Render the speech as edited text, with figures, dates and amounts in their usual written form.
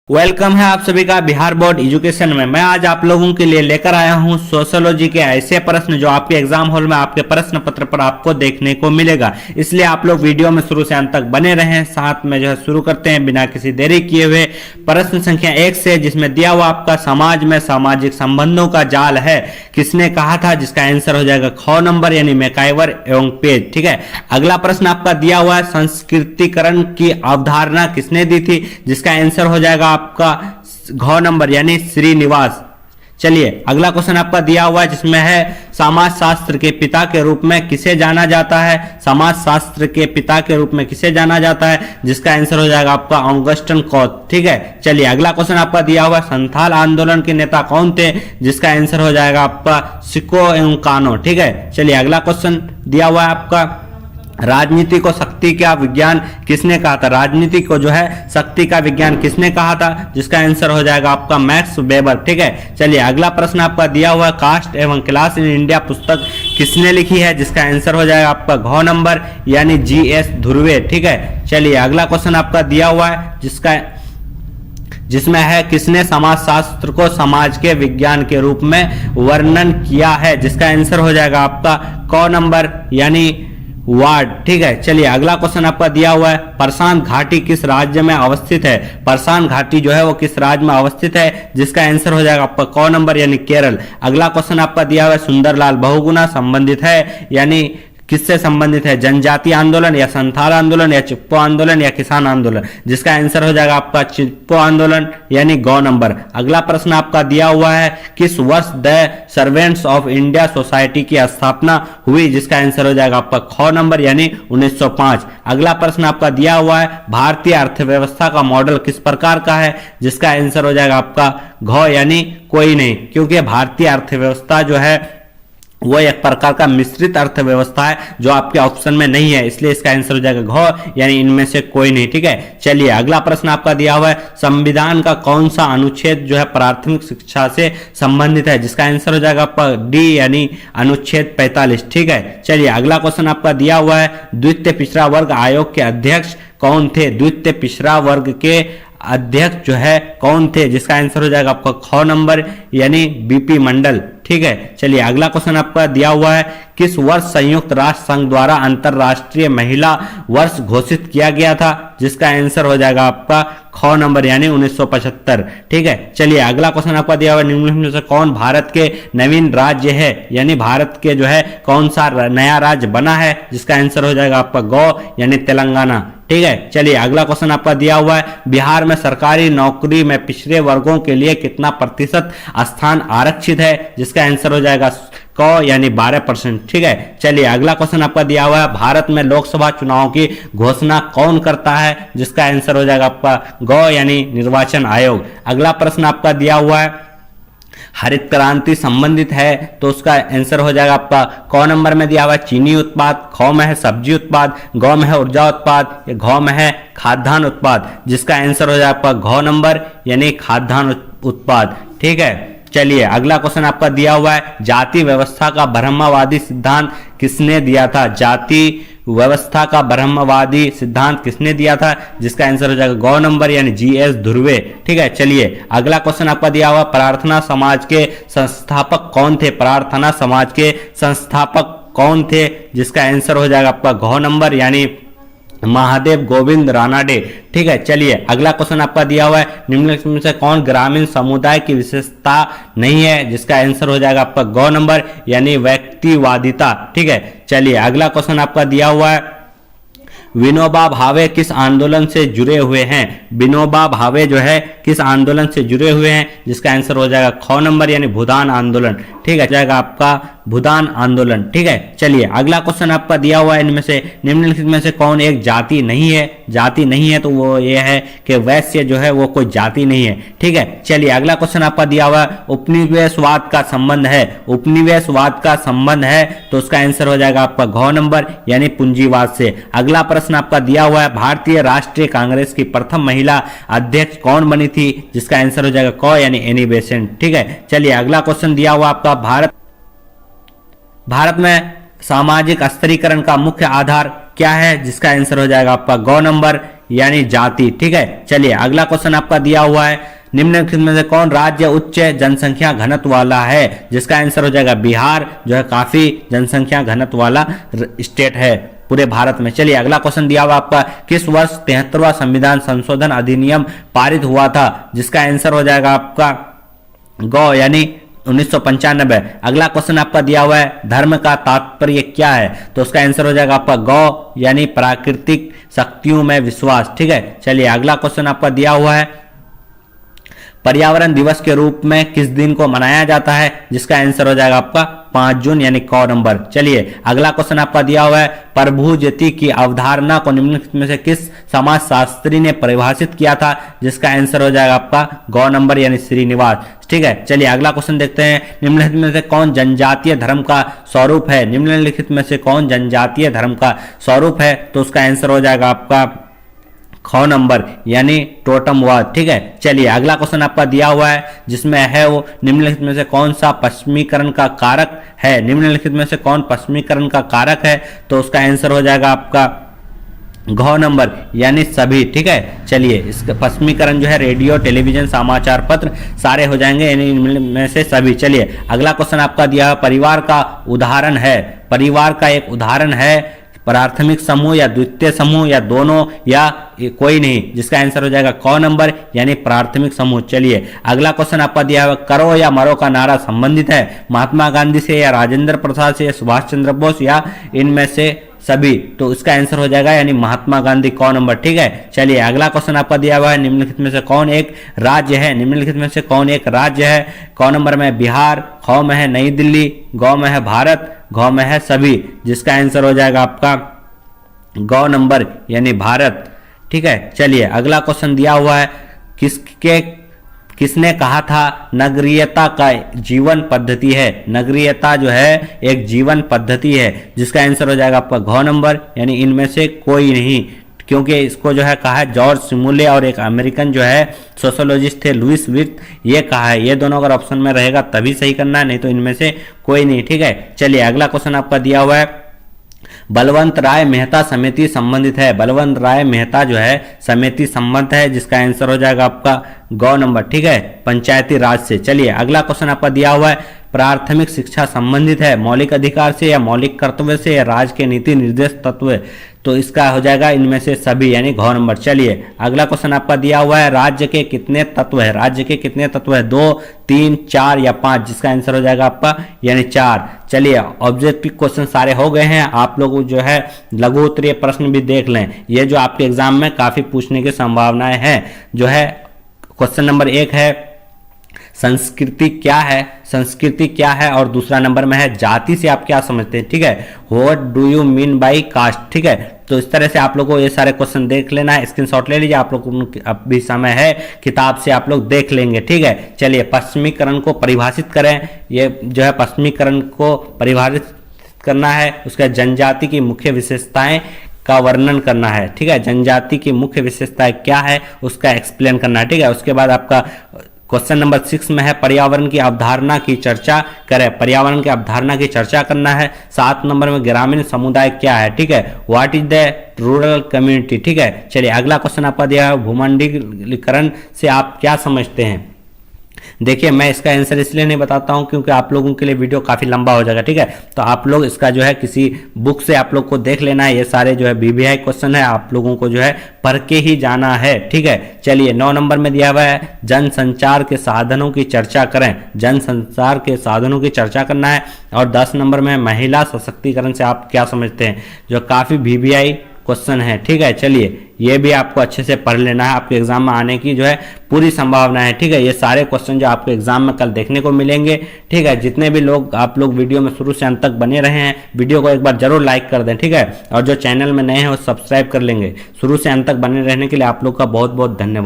Welcome है आप सभी का बिहार बोर्ड एजुकेशन में। मैं आज आप लोगों के लिए लेकर आया हूं सोशियोलॉजी के ऐसे प्रश्न जो आपके एग्जाम हॉल में आपके प्रश्न पत्र पर आपको देखने को मिलेगा। इसलिए आप लोग वीडियो में शुरू से अंत तक बने रहें। साथ में जो है शुरू करते हैं बिना किसी देरी किए हुए प्रश्न संख्या 1 से, जिसमें दिया हुआ आपका समाज में सामाजिक संबंधों का जाल है किसने कहा था, जिसका आंसर हो जाएगा ख नंबर यानी मैकाइवर एवं पेज। ठीक है, अगला प्रश्न आपका दिया हुआ है संस्कृतिकरण की अवधारणा किसने दी थी, जिसका आंसर हो जाएगा आपका घ नंबर यानी श्रीनिवास। चलिए अगला क्वेश्चन आपका दिया हुआ है जिसमें है समाज शास्त्र के पिता के रूप में किसे जाना जाता है, समाज शास्त्र के पिता के रूप में किसे जाना जाता है, जिसका आंसर हो जाएगा आपका ऑगस्टन कॉट। ठीक है, चलिए अगला क्वेश्चन आपका दिया हुआ है संथाल आंदोलन के नेता कौन थे, जिसका आंसर हो जाएगा आपका सिको एवं कानो। ठीक है, चलिए अगला क्वेश्चन दिया हुआ है आपका राजनीति को शक्ति का विज्ञान किसने कहा था, राजनीति को जो है शक्ति का विज्ञान किसने कहा था, जिसका आंसर हो जाएगा आपका मैक्स वेबर। ठीक है, चलिए अगला प्रश्न आपका दिया हुआ है कास्ट एवं क्लास इन इंडिया पुस्तक किसने लिखी है, जिसका आंसर हो जाएगा आपका घ नंबर यानी GS ध्रुवे। ठीक है, चलिए अगला क्वेश्चन आपका दिया हुआ है जिसमें है किसने समाज शास्त्र को समाज के विज्ञान के रूप में वर्णन किया है, जिसका आंसर हो जाएगा आपका क नंबर यानी वार्ड। ठीक है, चलिए अगला क्वेश्चन आपका दिया हुआ है परशान घाटी किस राज्य में अवस्थित है, परशान घाटी जो है वो किस राज्य में अवस्थित है, जिसका आंसर हो जाएगा आपका क नंबर यानी केरल। अगला क्वेश्चन आपका दिया हुआ है सुंदरलाल बहुगुणा संबंधित है यानी किससे संबंधित है, जनजाति आंदोलन या संथाल आंदोलन या चिप्पो आंदोलन या किसान आंदोलन, जिसका आंसर हो जाएगा आपका चिप्पो आंदोलन यानी ग नंबर। अगला प्रश्न आपका दिया हुआ है किस वर्ष the servants of India society की स्थापना हुई, जिसका आंसर हो जाएगा आपका ख नंबर यानी 1905। अगला प्रश्न आपका दिया हुआ है भारतीय अर्थव्यवस्था का मॉडल किस प्रकार का है, जिसका आंसर हो जाएगा आपका घ यानी कोई नहीं, क्योंकि भारतीय अर्थव्यवस्था जो है वो एक प्रकार का मिश्रित अर्थव्यवस्था है जो आपके ऑप्शन में नहीं है, इसलिए इसका आंसर हो जाएगा घ यानी इनमें से कोई नहीं। ठीक है, चलिए अगला प्रश्न आपका दिया हुआ है संविधान का कौन सा अनुच्छेद जो है प्राथमिक शिक्षा से संबंधित है, जिसका आंसर हो जाएगा आपका डी यानी अनुच्छेद 45। ठीक है, चलिए अगला क्वेश्चन आपका दिया हुआ है द्वितीय पिछड़ा वर्ग आयोग के अध्यक्ष कौन थे, द्वितीय पिछड़ा वर्ग के अध्यक्ष जो है कौन थे, जिसका आंसर हो जाएगा आपका ख नंबर यानी BP मंडल। ठीक है, चलिए अगला क्वेश्चन आपका दिया हुआ है किस वर्ष संयुक्त राष्ट्र संघ द्वारा अंतरराष्ट्रीय महिला वर्ष घोषित किया गया था, जिसका आंसर हो जाएगा आपका ख नंबर यानी 1975। ठीक है, चलिए अगला क्वेश्चन आपका दिया हुआ है निम्नलिखित में से कौन भारत के नवीन राज्य है, यानी भारत के जो है कौन सा नया राज्य बना है, जिसका आंसर हो जाएगा आपका ग यानी तेलंगाना। ठीक है, चलिए अगला क्वेश्चन आपका दिया हुआ है बिहार में सरकारी नौकरी में पिछड़े वर्गों के लिए कितना प्रतिशत स्थान आरक्षित है, जिसका आंसर हो जाएगा क यानी 12%। ठीक है, चलिए अगला क्वेश्चन आपका दिया हुआ है भारत में लोकसभा चुनाव की घोषणा कौन करता है, जिसका आंसर हो जाएगा आपका ग यानी निर्वाचन आयोग। अगला प्रश्न आपका दिया हुआ है हरित क्रांति संबंधित है, तो उसका आंसर हो जाएगा आपका क नंबर में दिया हुआ है चीनी उत्पाद, ख में है सब्जी उत्पाद, ग में है ऊर्जा उत्पाद, घ में है खाद्यान्न उत्पाद, जिसका आंसर हो जाएगा आपका घ नंबर यानी खाद्यान्न उत्पाद। ठीक है, चलिए अगला क्वेश्चन आपका दिया हुआ है जाति व्यवस्था का ब्रह्मवादी सिद्धांत किसने दिया था, जाति व्यवस्था का ब्रह्मवादी सिद्धांत किसने दिया था, जिसका आंसर हो जाएगा ग नंबर यानी GS ध्रुवे। ठीक है, चलिए अगला क्वेश्चन आपका दिया हुआ प्रार्थना समाज के संस्थापक कौन थे, प्रार्थना समाज के संस्थापक कौन थे, जिसका आंसर हो जाएगा आपका घ नंबर यानी महादेव गोविंद रानाडे। ठीक है, चलिए अगला क्वेश्चन आपका दिया हुआ है निम्नलिखित में से कौन ग्रामीण समुदाय की विशेषता नहीं है, जिसका आंसर हो जाएगा आपका ग नंबर यानी व्यक्तिवादिता। ठीक है, चलिए अगला क्वेश्चन आपका दिया हुआ है विनोबा भावे किस आंदोलन से जुड़े हुए हैं, विनोबा भावे जो है किस आंदोलन से जुड़े हुए हैं, जिसका आंसर हो जाएगा ख नंबर यानी भूदान आंदोलन। ठीक है, जाएगा आपका भूदान आंदोलन। ठीक है, चलिए अगला क्वेश्चन आपका दिया हुआ है इनमें से निम्नलिखित में से कौन एक जाति नहीं है, जाति नहीं है तो वो ये है कि वैश्य जो है वो कोई जाति नहीं है। ठीक है, चलिए अगला क्वेश्चन आपका दिया हुआ है उपनिवेशवाद का संबंध है, उपनिवेशवाद का संबंध है तो उसका आंसर हो जाएगा आपका घ नंबर यानी पूंजीवाद से। अगला प्रश्न आपका दिया हुआ है भारतीय राष्ट्रीय कांग्रेस की प्रथम महिला अध्यक्ष कौन बनी थी, जिसका आंसर हो जाएगा क यानी एनी बेसेंट। ठीक है, चलिए अगला क्वेश्चन दिया हुआ आपका भारत में सामाजिक स्तरीकरण का मुख्य आधार क्या है, जिसका आंसर हो जाएगा आपका ग नंबर यानी जाति। ठीक है, चलिए अगला क्वेश्चन आपका दिया हुआ है, निम्नलिखित में से कौन राज्य उच्च जनसंख्या घनत्व वाला है? जिसका आंसर हो जाएगा बिहार, जो है काफी जनसंख्या घनत्व वाला स्टेट है पूरे भारत में। चलिए अगला क्वेश्चन दिया हुआ आपका, किस वर्ष 73वां संविधान संशोधन अधिनियम पारित हुआ था? जिसका आंसर हो जाएगा आपका गौ यानी 1995। अगला क्वेश्चन आपका दिया हुआ है, धर्म का तात्पर्य क्या है? तो उसका आंसर हो जाएगा आपका गौ यानी प्राकृतिक शक्तियों में विश्वास। ठीक है, चलिए अगला क्वेश्चन आपका दिया हुआ है, पर्यावरण दिवस के रूप में किस दिन को मनाया जाता है? जिसका आंसर हो जाएगा आपका 5 जून यानी क नंबर। चलिए अगला क्वेश्चन आपका दिया हुआ है, प्रभुजति की अवधारणा को निम्नलिखित में से किस समाजशास्त्री ने परिभाषित किया था? जिसका आंसर हो जाएगा आपका ग नंबर यानी श्रीनिवास। ठीक है, चलिए अगला क्वेश्चन देखते हैं, निम्नलिखित में से कौन जनजातीय धर्म का स्वरूप है? निम्नलिखित में से कौन जनजातीय धर्म का स्वरूप है? तो उसका आंसर हो जाएगा आपका ख नंबर यानी टोटमवाद। ठीक है, चलिए अगला क्वेश्चन आपका दिया हुआ है, जिसमें है वो निम्नलिखित में से कौन सा पश्चिमीकरण का कारक है? निम्नलिखित में से कौन पश्चिमीकरण का कारक है? तो उसका आंसर हो जाएगा आपका घ नंबर यानी सभी। ठीक है, चलिए इसका पश्चिमीकरण जो है रेडियो, टेलीविजन, समाचार पत्र सारे हो जाएंगे यानी इनमें से सभी। चलिए अगला क्वेश्चन आपका दिया हुआ, परिवार का उदाहरण है, परिवार का एक उदाहरण है प्राथमिक समूह या द्वितीय समूह या दोनों या कोई नहीं? जिसका आंसर हो जाएगा क नंबर यानी प्राथमिक समूह। चलिए अगला क्वेश्चन आपका दिया हुआ, करो या मरो का नारा संबंधित है महात्मा गांधी से या राजेंद्र प्रसाद से या सुभाष चंद्र बोस या इनमें से सभी? तो इसका आंसर हो जाएगा यानी महात्मा गांधी, क नंबर। ठीक है, चलिए अगला क्वेश्चन आपका दिया हुआ है, निम्नलिखित में से कौन एक राज्य है? निम्नलिखित में से कौन एक राज्य है? क नंबर में बिहार, ख में है नई दिल्ली, ग में है भारत, घ में है सभी। जिसका आंसर हो जाएगा आपका ग नंबर यानी भारत। ठीक है, चलिए अगला क्वेश्चन दिया हुआ है, किसने कहा था नगरीयता का जीवन पद्धति है? नगरीयता जो है एक जीवन पद्धति है। जिसका आंसर हो जाएगा आपका घ नंबर यानी इनमें से कोई नहीं, क्योंकि इसको जो है कहा है जॉर्ज सिमुले और एक अमेरिकन जो है सोशोलॉजिस्ट थे लुइस विर्थ, ये कहा है। ये दोनों अगर ऑप्शन में रहेगा तभी सही करना है, नहीं तो इनमें से कोई नहीं। ठीक है, चलिए अगला क्वेश्चन आपका दिया हुआ है, बलवंत राय मेहता समिति संबंधित है? बलवंत राय मेहता जो है समिति संबंध है। जिसका आंसर हो जाएगा आपका ग नंबर। ठीक है, पंचायती राज से। चलिए अगला क्वेश्चन आपका दिया हुआ है, प्राथमिक शिक्षा संबंधित है मौलिक अधिकार से या मौलिक कर्तव्य से या राज्य के नीति निर्देश तत्व? तो इसका हो जाएगा इनमें से सभी यानी घ नंबर। चलिए अगला क्वेश्चन आपका दिया हुआ है, राज्य के कितने तत्व है? राज्य के कितने तत्व है? 2, 3, 4 या 5? जिसका आंसर हो जाएगा आपका यानी 4। चलिए ऑब्जेक्टिव क्वेश्चन सारे हो गए हैं, आप लोग जो है लघु उत्तरीय प्रश्न भी देख लें, ये जो आपके एग्जाम में काफी पूछने की संभावनाएं हैं। जो है क्वेश्चन नंबर 1 है संस्कृति क्या है? संस्कृति क्या है? और दूसरा नंबर में है जाति से आप क्या समझते हैं? ठीक है, what do you mean by caste? ठीक है, तो इस तरह से आप लोगों को ये सारे क्वेश्चन देख लेना है, स्क्रीनशॉट ले लीजिए। आप लोग अब भी समय है, किताब से आप लोग देख लेंगे। ठीक है, चलिए पश्चिमीकरण को परिभाषित करें। ये जो है पश्चिमीकरण को परिभाषित करना है, उसका जनजाति की मुख्य विशेषताएं का वर्णन करना है। ठीक है, जनजाति की मुख्य विशेषताएं क्या है उसका एक्सप्लेन करना है। ठीक है, उसके बाद आपका क्वेश्चन नंबर 6 में है पर्यावरण की अवधारणा की चर्चा करें। पर्यावरण की अवधारणा की चर्चा करना है। 7 नंबर में ग्रामीण समुदाय क्या है? ठीक है, what is the rural community? ठीक है, चलिए अगला क्वेश्चन आपका दिया है भूमंडलीकरण से आप क्या समझते हैं? देखिए मैं इसका आंसर इसलिए नहीं बताता हूं क्योंकि आप लोगों के लिए वीडियो काफी लंबा हो जाएगा। ठीक है, तो आप लोग इसका जो है किसी बुक से आप लोग को देख लेना है। ये सारे जो है बीबीआई क्वेश्चन है, आप लोगों को जो है पढ़ के ही जाना है। ठीक है, चलिए 9 नंबर में दिया हुआ है जनसंचार के साधनों की चर्चा करें। जनसंचार के साधनों की चर्चा करना है। और 10 नंबर में महिला सशक्तिकरण से आप क्या समझते हैं, जो काफी बीबीआई क्वेश्चन है। ठीक है, चलिए ये भी आपको अच्छे से पढ़ लेना है, आपके एग्जाम में आने की जो है पूरी संभावना है। ठीक है, ये सारे क्वेश्चन जो आपको एग्जाम में कल देखने को मिलेंगे। ठीक है, जितने भी लोग आप लोग वीडियो में शुरू से अंत तक बने रहे हैं, वीडियो को एक बार जरूर लाइक कर दें। ठीक है, और जो चैनल में नए हैं वो सब्सक्राइब कर लेंगे। शुरू से अंत तक बने रहने के लिए आप लोग का बहुत बहुत धन्यवाद।